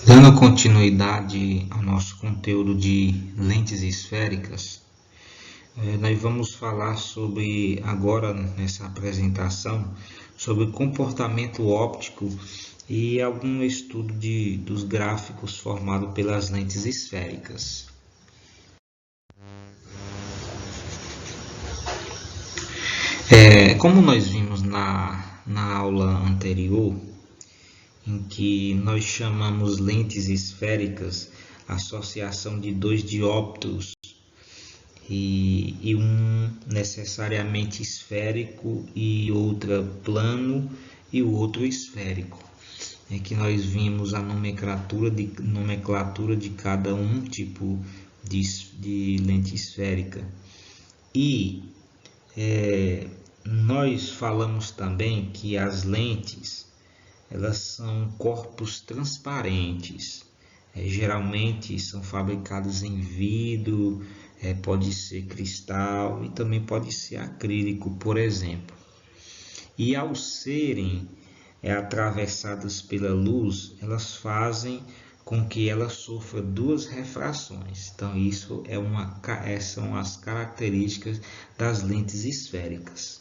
Dando continuidade ao nosso conteúdo de lentes esféricas, nós vamos falar sobre, agora nessa apresentação, sobre comportamento óptico e algum estudo dos gráficos formados pelas lentes esféricas. Como nós vimos na aula anterior, em que nós chamamos lentes esféricas associação de dois dióptros e um necessariamente esférico e outra plano e o outro esférico. É que nós vimos a nomenclatura de cada um tipo de lente esférica. E nós falamos também que as lentes elas são corpos transparentes, geralmente são fabricados em vidro, pode ser cristal e também pode ser acrílico, por exemplo. E ao serem atravessadas pela luz, elas fazem com que ela sofra duas refrações. Então isso são as características das lentes esféricas.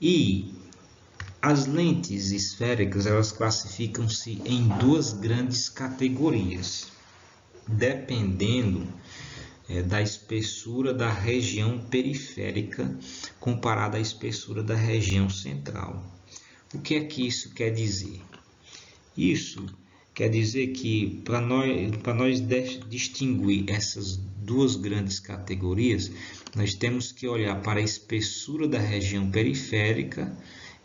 E as lentes esféricas elas classificam-se em duas grandes categorias, dependendo da espessura da região periférica comparada à espessura da região central. O que é que isso quer dizer? Isso quer dizer que para nós distinguir essas duas grandes categorias, nós temos que olhar para a espessura da região periférica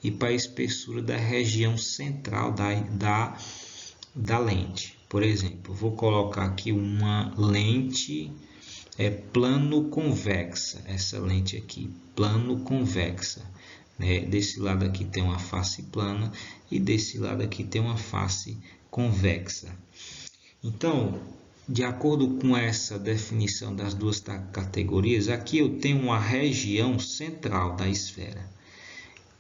e para a espessura da região central da lente. Por exemplo, vou colocar aqui uma lente plano-convexa, essa lente aqui, plano-convexa. Desse lado aqui tem uma face plana e desse lado aqui tem uma face convexa. Então, de acordo com essa definição das duas categorias, aqui eu tenho uma região central da esfera.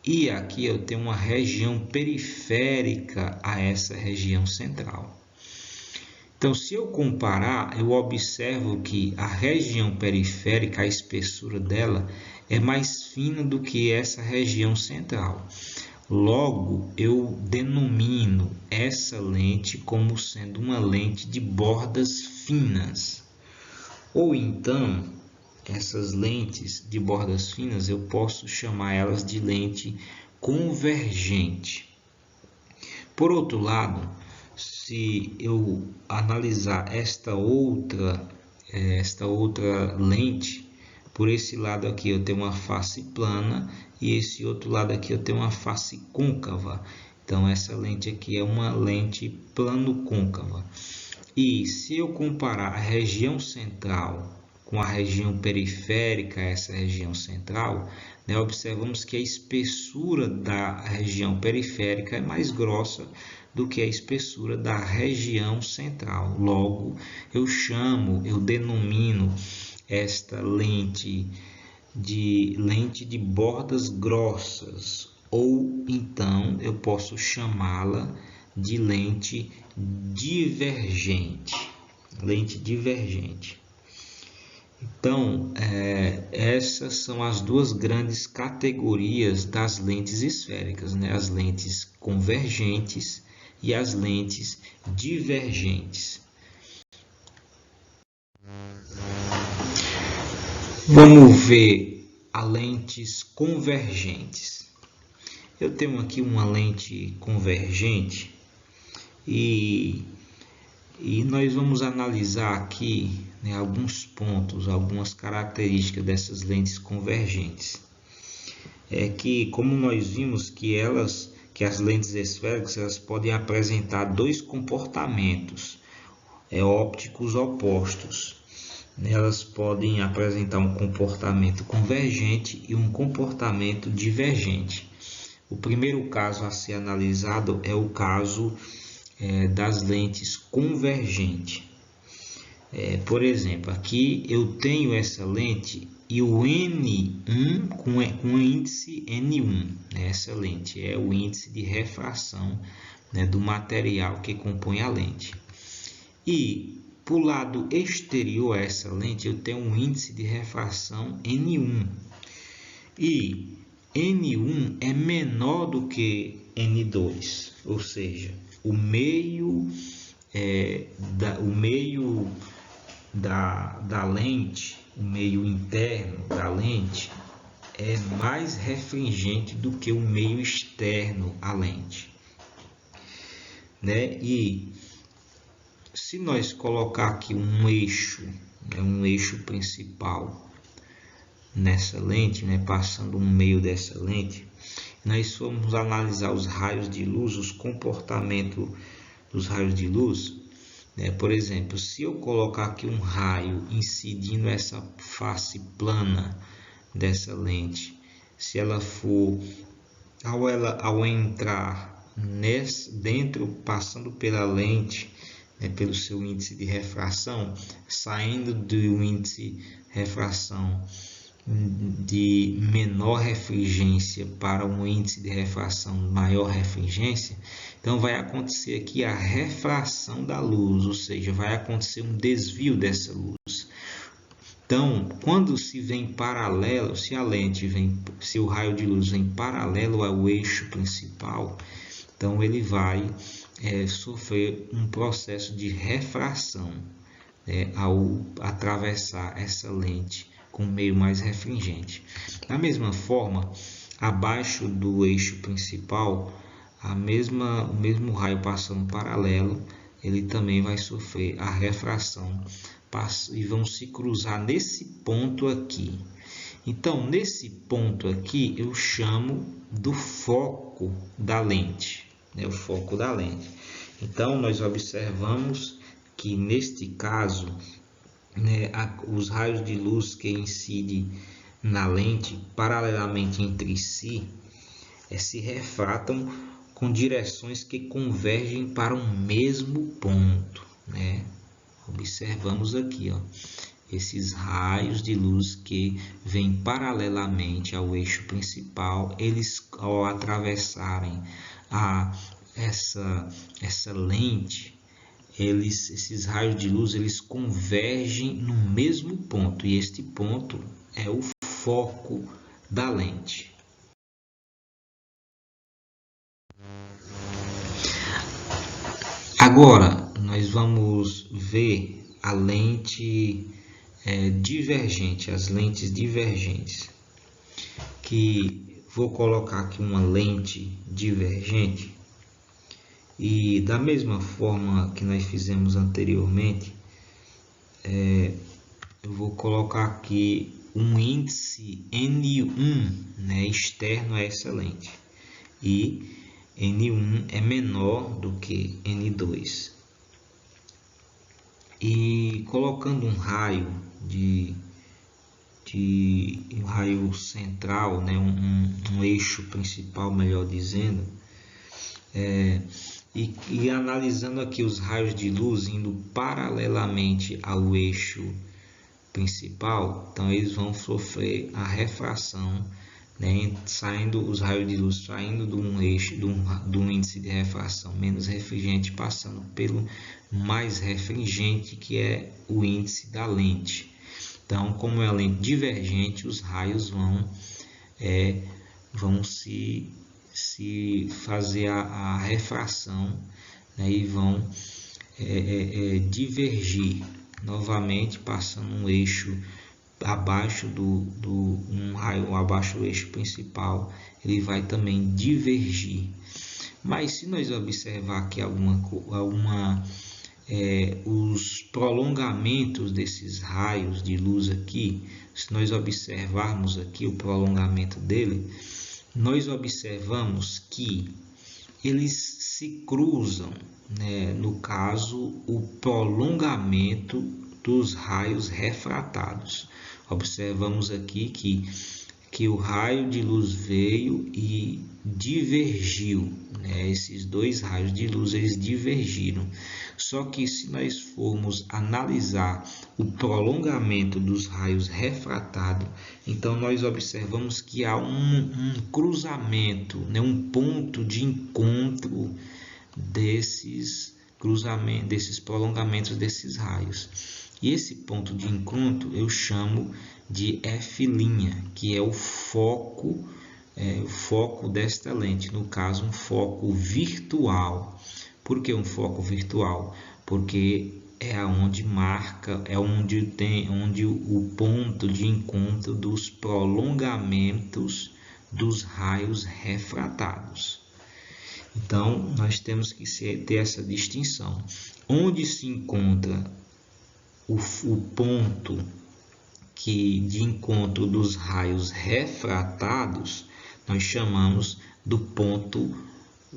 E aqui eu tenho uma região periférica a essa região central. Então, se eu comparar, eu observo que a região periférica, a espessura dela, é mais fina do que essa região central. Logo, eu denomino essa lente como sendo uma lente de bordas finas. Ou então, essas lentes de bordas finas, eu posso chamar elas de lente convergente. Por outro lado, se eu analisar esta outra lente, por esse lado aqui eu tenho uma face plana e esse outro lado aqui eu tenho uma face côncava. Então essa lente aqui é uma lente plano-côncava. E se eu comparar a região central com a região periférica, essa região central, observamos que a espessura da região periférica é mais grossa do que a espessura da região central. Logo, eu denomino esta lente de bordas grossas, ou então eu posso chamá-la de lente divergente. Lente divergente. Então, essas são as duas grandes categorias das lentes esféricas, as lentes convergentes e as lentes divergentes. Vamos ver as lentes convergentes. Eu tenho aqui uma lente convergente e nós vamos analisar aqui alguns pontos, algumas características dessas lentes convergentes. Que, como nós vimos que as lentes esféricas elas podem apresentar dois comportamentos ópticos opostos. Elas podem apresentar um comportamento convergente e um comportamento divergente. O primeiro caso a ser analisado é o caso das lentes convergentes. Por exemplo, aqui eu tenho essa lente e o N1 com o índice N1. Essa lente é o índice de refração do material que compõe a lente. E para o lado exterior a essa lente eu tenho um índice de refração N1. E N1 é menor do que N2, ou seja, o meio da lente, o meio interno da lente é mais refringente do que o meio externo à lente, né? E se nós colocar aqui um eixo, né, um eixo principal nessa lente, né, passando no meio dessa lente, nós formos analisar os raios de luz, os comportamentos dos raios de luz, né? Por exemplo, se eu colocar aqui um raio incidindo essa face plana dessa lente, se ela for ao entrar dentro, passando pela lente, né, pelo seu índice de refração, saindo do índice de refração de menor refringência para um índice de refração maior refringência, então vai acontecer aqui a refração da luz, ou seja, vai acontecer um desvio dessa luz. Então, quando se vem paralelo, se o raio de luz vem paralelo ao eixo principal, então ele vai sofrer um processo de refração, ao atravessar essa lente com meio mais refringente. Da mesma forma, abaixo do eixo principal, o mesmo raio passando paralelo, ele também vai sofrer a refração e vão se cruzar nesse ponto aqui. Então, nesse ponto aqui, eu chamo do foco da lente, né? O foco da lente. Então, nós observamos que neste caso, né, os raios de luz que incidem na lente paralelamente entre si se refratam com direções que convergem para um mesmo ponto, né? Observamos aqui, ó, esses raios de luz que vêm paralelamente ao eixo principal, eles ao atravessarem essa lente, esses raios de luz eles convergem no mesmo ponto, e este ponto é o foco da lente. Agora nós vamos ver a lente divergente, as lentes divergentes, que vou colocar aqui uma lente divergente. E da mesma forma que nós fizemos anteriormente, eu vou colocar aqui um índice N1, né, externo a essa lente. E N1 é menor do que N2. E colocando um raio um raio central, né, um eixo principal, melhor dizendo, e analisando aqui os raios de luz indo paralelamente ao eixo principal, então eles vão sofrer a refração, né, os raios de luz saindo de um eixo, de um índice de refração menos refringente, passando pelo mais refringente, que é o índice da lente. Então, como é a lente divergente, os raios vão se fazer a refração, né, e vão divergir novamente, passando um eixo abaixo um raio abaixo do eixo principal, ele vai também divergir. Mas se nós observar aqui os prolongamentos desses raios de luz aqui, se nós observarmos aqui o prolongamento dele, nós observamos que eles se cruzam, né? No caso, o prolongamento dos raios refratados. Observamos aqui que o raio de luz veio e divergiu, né? Esses dois raios de luz eles divergiram. Só que se nós formos analisar o prolongamento dos raios refratados, então nós observamos que há um cruzamento, né? Um ponto de encontro desses cruzamento, desses prolongamentos desses raios. E esse ponto de encontro eu chamo de F', que é o foco desta lente, no caso um foco virtual. Por que um foco virtual? Porque é onde marca, onde o ponto de encontro dos prolongamentos dos raios refratados. Então, nós temos que ter essa distinção. Onde se encontra o ponto de encontro dos raios refratados, nós chamamos do ponto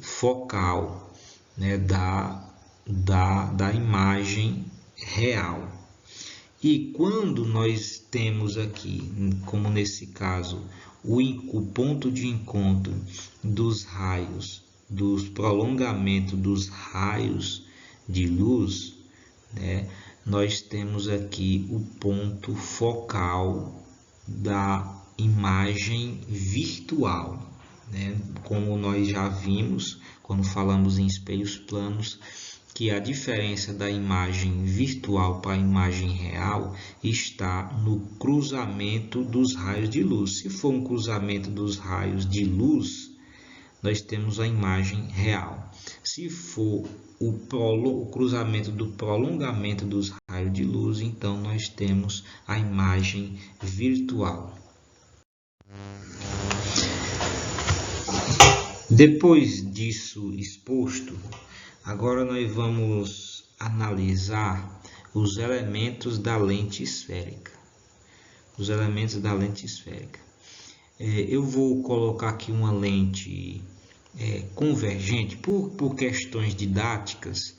focal, né, da imagem real. E quando nós temos aqui, como nesse caso, o ponto de encontro dos raios, dos prolongamentos dos raios de luz, né, nós temos aqui o ponto focal da imagem virtual, né? Como nós já vimos quando falamos em espelhos planos, que a diferença da imagem virtual para a imagem real está no cruzamento dos raios de luz. Se for um cruzamento dos raios de luz, nós temos a imagem real. Se for o cruzamento do prolongamento dos raios de luz, então nós temos a imagem virtual. Depois disso exposto, agora nós vamos analisar os elementos da lente esférica. Os elementos da lente esférica. Eu vou colocar aqui uma lente convergente. Por questões didáticas,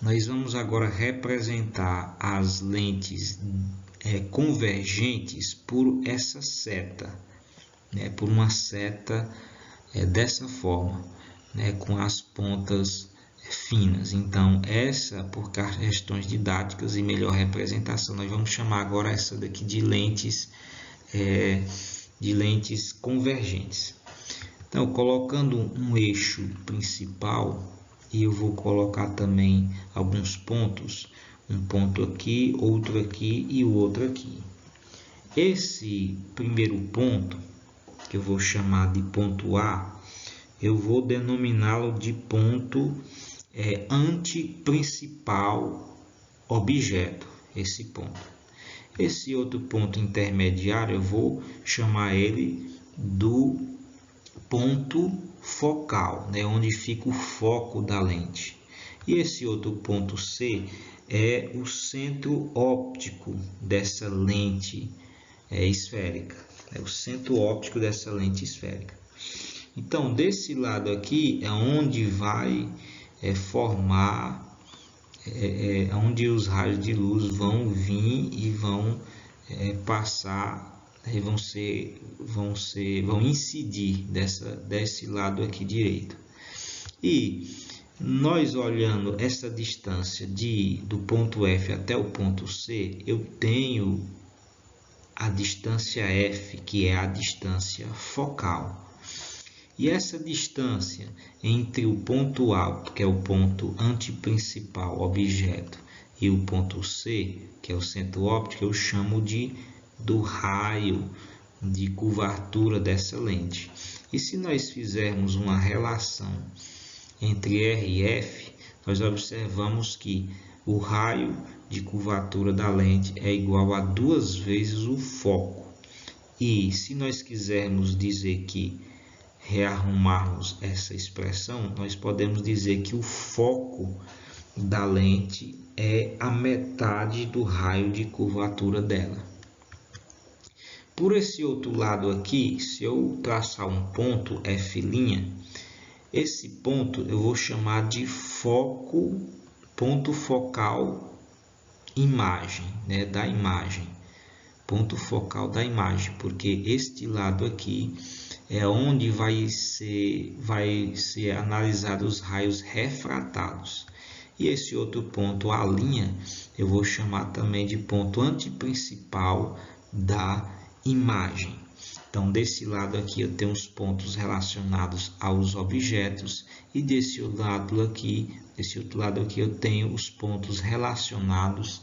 nós vamos agora representar as lentes convergentes por essa seta, né? Por uma seta dessa forma, né? Com as pontas finas. Então, por questões didáticas e melhor representação, nós vamos chamar agora essa daqui de lentes convergentes. Então, colocando um eixo principal, e eu vou colocar também alguns pontos, um ponto aqui, outro aqui e o outro aqui. Esse primeiro ponto, que eu vou chamar de ponto A, eu vou denominá-lo de ponto antiprincipal objeto, esse ponto. Esse outro ponto intermediário, eu vou chamar ele do ponto focal, né, onde fica o foco da lente. E esse outro ponto C é o centro óptico dessa lente esférica. É o centro óptico dessa lente esférica. Então, desse lado aqui é onde vai formar, onde os raios de luz vão vir e vão passar, vão incidir desse lado aqui direito. E nós olhando essa distância do ponto F até o ponto C, eu tenho a distância F, que é a distância focal. E essa distância entre o ponto A, que é o ponto antiprincipal objeto, e o ponto C, que é o centro óptico, eu chamo do raio de curvatura dessa lente. E se nós fizermos uma relação entre R e F, nós observamos que o raio de curvatura da lente é igual a 2 vezes o foco. E se nós quisermos dizer que rearrumarmos essa expressão, nós podemos dizer que o foco da lente é a metade do raio de curvatura dela. Por esse outro lado aqui, se eu traçar um ponto F', esse ponto eu vou chamar de ponto focal imagem, né, da imagem. Ponto focal da imagem, porque este lado aqui é onde vai ser analisado os raios refratados. E esse outro ponto, a linha, eu vou chamar também de ponto antiprincipal da imagem. Então, desse lado aqui eu tenho os pontos relacionados aos objetos e desse lado aqui Desse outro lado aqui eu tenho os pontos relacionados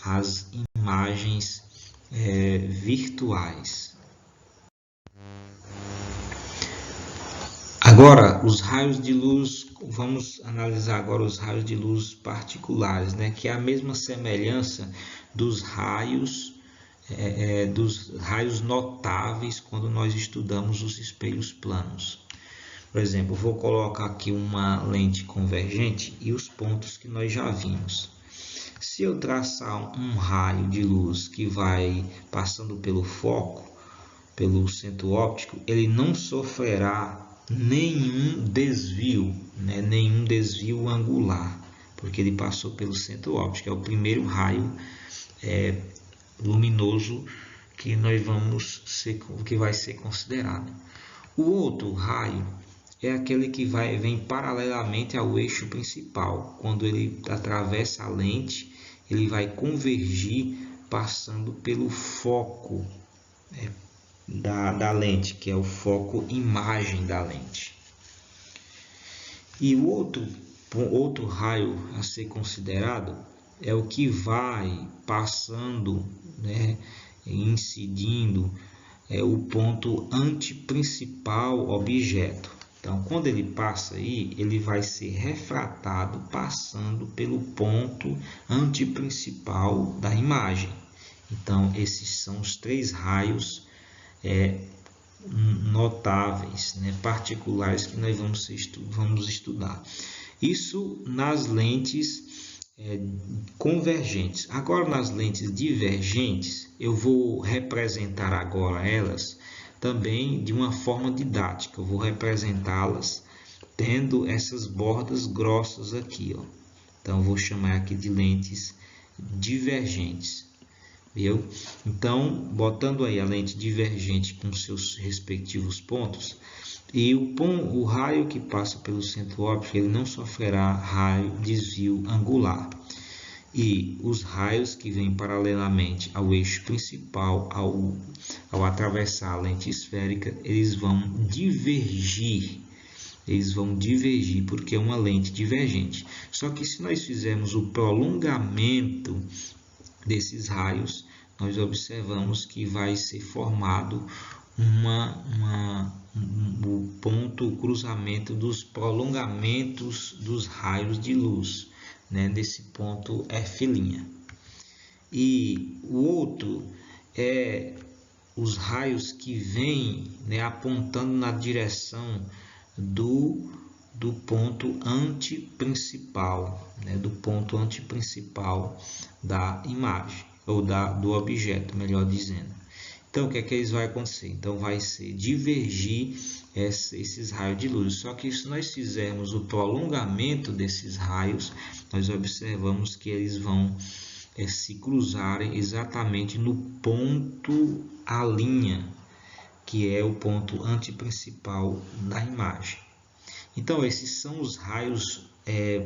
às imagens virtuais. Agora, os raios de luz, vamos analisar agora os raios de luz particulares, né? Que é a mesma semelhança dos raios notáveis quando nós estudamos os espelhos planos. Por exemplo, vou colocar aqui uma lente convergente e os pontos que nós já vimos. Se eu traçar um raio de luz que vai passando pelo foco, pelo centro óptico, ele não sofrerá nenhum desvio, né? Nenhum desvio angular, porque ele passou pelo centro óptico. É o primeiro raio luminoso que que vai ser considerado. O outro raio é aquele que vem paralelamente ao eixo principal. Quando ele atravessa a lente, ele vai convergir passando pelo foco da lente, que é o foco imagem da lente. E o outro raio a ser considerado é o que vai passando, né, incidindo o ponto antiprincipal objeto. Então, quando ele passa aí, ele vai ser refratado passando pelo ponto antiprincipal da imagem. Então, esses são os 3 raios notáveis, né, particulares que nós vamos estudar. Isso nas lentes convergentes. Agora, nas lentes divergentes, eu vou representar agora elas também de uma forma didática. Eu vou representá-las tendo essas bordas grossas aqui, ó. Então, eu vou chamar aqui de lentes divergentes. Viu? Então, botando aí a lente divergente com seus respectivos pontos, e o raio que passa pelo centro óptico, ele não sofrerá desvio angular. E os raios que vêm paralelamente ao eixo principal, ao atravessar a lente esférica, eles vão divergir. Eles vão divergir porque é uma lente divergente. Só que se nós fizermos o prolongamento desses raios, nós observamos que vai ser formado o ponto, o cruzamento dos prolongamentos dos raios de luz, né, desse ponto F'. E o outro é os raios que vêm, né, apontando na direção do ponto antiprincipal, né, do ponto antiprincipal da imagem, ou do objeto, melhor dizendo. Então, o que é que eles vão acontecer? Então, vai ser divergir esses raios de luz. Só que se nós fizermos o prolongamento desses raios, nós observamos que eles vão se cruzarem exatamente no ponto A', que é o ponto antiprincipal da imagem. Então, esses são os raios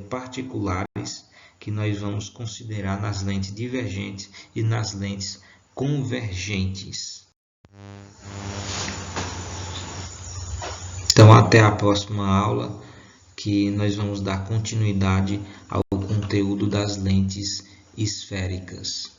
particulares que nós vamos considerar nas lentes divergentes e nas lentes convergentes. Então, até a próxima aula, que nós vamos dar continuidade ao conteúdo das lentes esféricas.